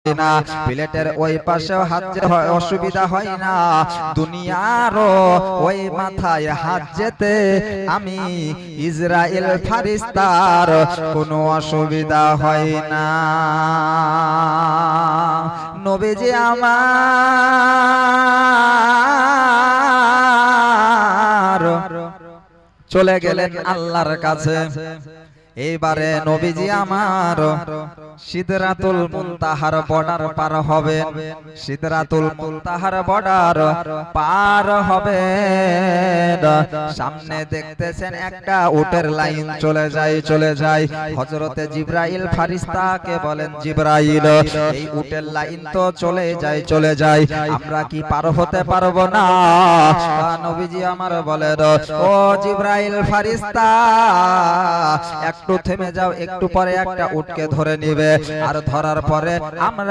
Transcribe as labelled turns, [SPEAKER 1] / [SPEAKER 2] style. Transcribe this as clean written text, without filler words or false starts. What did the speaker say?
[SPEAKER 1] না, প্লেটের ওই পাশেও হাত অসুবিধা হয় না, দুনিয়ার ওই মাথায় হাত যেতে আমি ইসরাইল ফারিস্তার কোনো অসুবিধা হয় না। নবীজি আমার চলে গেলেন আল্লাহর কাছে। এইবারে নবীজি আমার সিদরাতুল মুনতাহার বর্ডার পার হবে, সিদরাতুল মুনতাহার বর্ডার পার হবে। সামনে দেখতেছেন একটা উটের লাইন চলে যায়। হযরতে জিবরাইল ফারিস্তাকে বলেন, জিবরাইল এই উটের লাইন তো চলে যায়, আমরা কি পার হতে পারবো না? নবীজি আমার বলেন, ও জিবরাইল ফারিস্তা একটু থেমে যাও, একটু পরে একটা উটকে ধরে নিবে, আর ধরার পরে আমরা